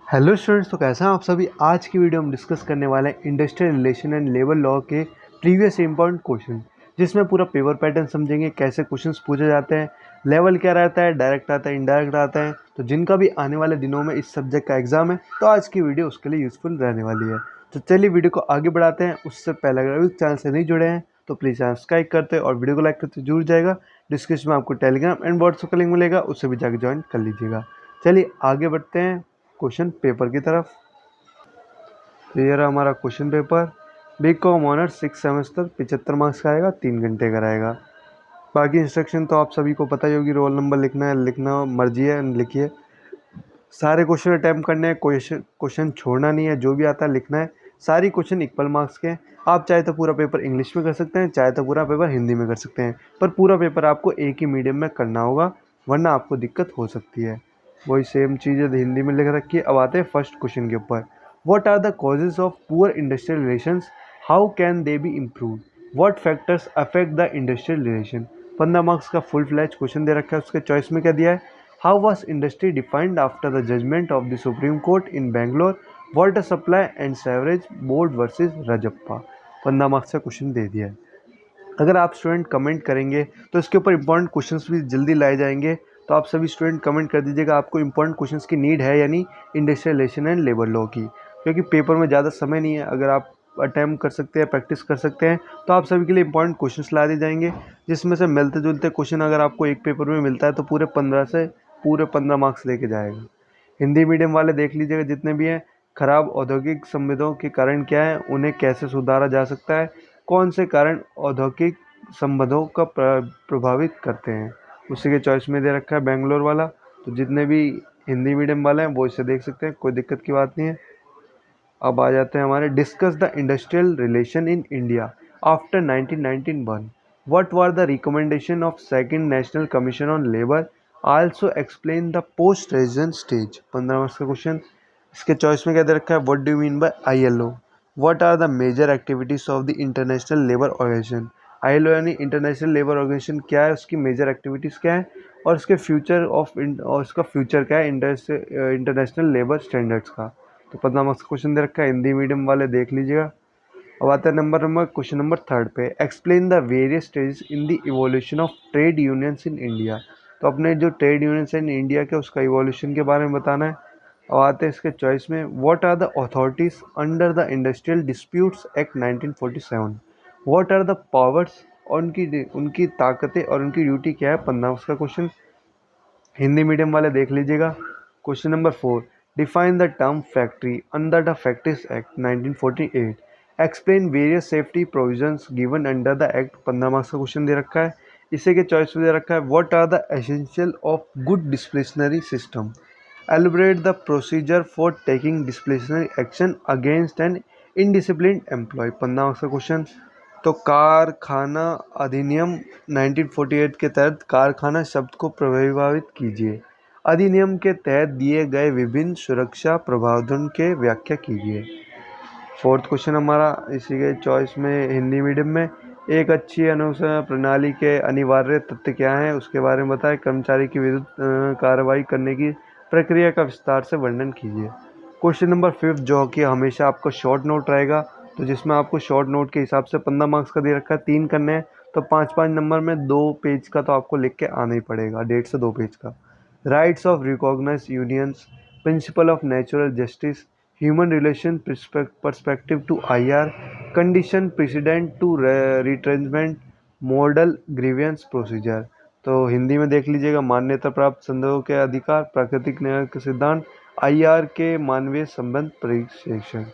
Hello students, तो कैसे हैं आप सभी। आज की वीडियो हम डिस्कस करने वाले हैं industrial relation and labour law के प्रीवियस इंपॉर्टेंट क्वेश्चन, जिसमें पूरा पेपर पैटर्न समझेंगे, कैसे क्वेश्चंस पूछे जाते हैं, लेवल क्या रहता है, डायरेक्ट आता है, इनडायरेक्ट आता है। तो जिनका भी आने वाले दिनों में इस सब्जेक्ट का एग्जाम है, तो आज की वीडियो उसके लिए यूजफुल रहने वाली है। तो चलिए वीडियो को आगे बढ़ाते हैं। उससे पहले अगर अभी चैनल से नहीं जुड़े हैं तो प्लीज़ चैनल सब्सक्राइब करते हैं और वीडियो को लाइक करते जुड़ जाएगा। डिस्क्रिप्शन में आपको टेलीग्राम एंड व्हाट्सएप का लिंक मिलेगा, उससे भी जाकर ज्वाइन कर लीजिएगा। चलिए आगे बढ़ते हैं क्वेश्चन पेपर की तरफ। तो ये रहा हमारा question paper. BCom honours 6 semester 75 marks का आएगा, 3 घंटे का रहेगा। बाकी इंस्ट्रक्शन तो आप सभी को पता ही होगी, रोल नंबर लिखना है, लिखना मर्जी है, लिखिए। सारे क्वेश्चन अटैम्प्ट करने हैं, क्वेश्चन छोड़ना नहीं है, जो भी आता है लिखना है। सारी क्वेश्चन इक्वल मार्क्स के हैं। आप चाहे तो पूरा पेपर इंग्लिश में कर सकते हैं, चाहे तो पूरा पेपर हिंदी में कर सकते हैं, पर पूरा पेपर आपको एक ही मीडियम में करना होगा, वरना आपको दिक्कत हो सकती है। वही सेम चीज़ है, हिंदी में लिख रखी है। अब आते हैं फर्स्ट क्वेश्चन के ऊपर। What are the causes of poor industrial relations, how can they be improve, what factors affect the industrial relation. 15 marks का फुल फ्लैज क्वेश्चन दे रखा है। उसके चॉइस में क्या दिया है, how was industry defined after the judgment of the Supreme Court in Bangalore, water supply and sewerage board versus Rajappa। 15 marks का क्वेश्चन दे दिया है। अगर आप स्टूडेंट कमेंट करेंगे तो इसके ऊपर इंपॉर्टेंट क्वेश्चंस भी जल्दी लाए जाएंगे। तो आप सभी स्टूडेंट कमेंट कर दीजिएगा आपको इंपॉर्टेंट क्वेश्चंस की नीड है या नहीं industrial relation and labour law की, क्योंकि पेपर में ज़्यादा समय नहीं है। अगर आप अटैम्प्ट कर सकते हैं, प्रैक्टिस कर सकते हैं, तो आप सभी के लिए इंपॉर्टेंट क्वेश्चंस ला दिए जाएंगे, जिसमें से मिलते जुलते क्वेश्चन अगर आपको एक पेपर में मिलता है तो पूरे 15 मार्क्स लेके जाएगा। हिंदी मीडियम वाले देख लीजिएगा जितने भी हैं। खराब औद्योगिक संबंधों के कारण क्या है, उन्हें कैसे सुधारा जा सकता है, कौन से कारण औद्योगिक संबंधों का प्रभावित करते हैं, उसी के चॉइस में दे रखा है बेंगलोर वाला। तो जितने भी हिंदी मीडियम वाले हैं वो इसे देख सकते हैं, कोई दिक्कत की बात नहीं है। अब आ जाते हैं हमारे discuss the industrial relation in India after 1991। What were the recommendation of second national commission on labour, also explain the post resident stage. 15 marks का क्वेश्चन। इसके चॉइस में क्या दे रखा है, what do you mean by ILO, what are the major activities of the international labour organisation. ILO यानी international labour organisation क्या है, उसकी मेजर एक्टिविटीज़ क्या है, और उसके फ्यूचर और उसका फ्यूचर क्या है इंटरनेशनल लेबर स्टैंडर्ड्स का। तो 15 मार्क्स का क्वेश्चन दे रखा है, हिंदी मीडियम वाले देख लीजिएगा। अब आता है क्वेश्चन नंबर थर्ड पे। Explain the various stages in the evolution of trade unions in India. तो अपने जो ट्रेड यूनियंस इन इंडिया के उसका इवोल्यूशन के बारे में बताना है। अब आते हैं इसके चॉइस में। What are the authorities under the industrial disputes act 1947। What are the powers और उनकी उनकी ताकतें और उनकी ड्यूटी क्या है। 15 का क्वेश्चन, हिंदी मीडियम वाले देख लीजिएगा। Question number 4। Define the term factory under the factories act 1948। Explain various safety provisions given under the act. 15 marks का क्वेश्चन दे रखा है। इसी के चॉइस में दे रखा है, what are the essential of good disciplinary system, elaborate the procedure for taking disciplinary action against an indisciplined employee. 15 marks का क्वेश्चन। तो कारखाना अधिनियम 1948 के तहत कारखाना शब्द को प्रभावित कीजिए। अधिनियम के तहत दिए गए विभिन्न सुरक्षा प्रावधान के व्याख्या कीजिए। फोर्थ क्वेश्चन हमारा इसी के चॉइस में हिंदी मीडियम में। एक अच्छी अनुशासन प्रणाली के अनिवार्य तथ्य क्या हैं, उसके बारे में बताएं। कर्मचारी की विरुद्ध कार्रवाई करने की प्रक्रिया का विस्तार से वर्णन कीजिए। क्वेश्चन नंबर 5 जो कि हमेशा आपको शॉर्ट नोट रहेगा, तो जिसमें आपको शॉर्ट नोट के हिसाब से 15 मार्क्स का दे रखा है, 3 करने हैं, तो 5-5 नंबर में 2 पेज का तो आपको लिख के आना ही पड़ेगा, 1.5 से 2 पेज का। Rights of recognise unions, principle of natural justice, human relation perspective to IR, condition precedent to retrenchment, model grievance procedure. तो हिंदी में देख लीजिएगा, मान्यता प्राप्त संदेहों के अधिकार, प्राकृतिक न्याय के सिद्धांत, IR के मानवीय संबंध परीक्षण।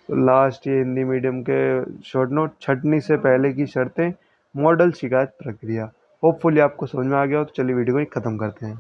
तो लास्ट ये हिंदी मीडियम के शॉर्ट नोट, छटनी से पहले की शर्तें, मॉडल शिकायत प्रक्रिया। होपफुली आपको समझ में आ गया हो। तो चलिए वीडियो को ख़त्म करते हैं।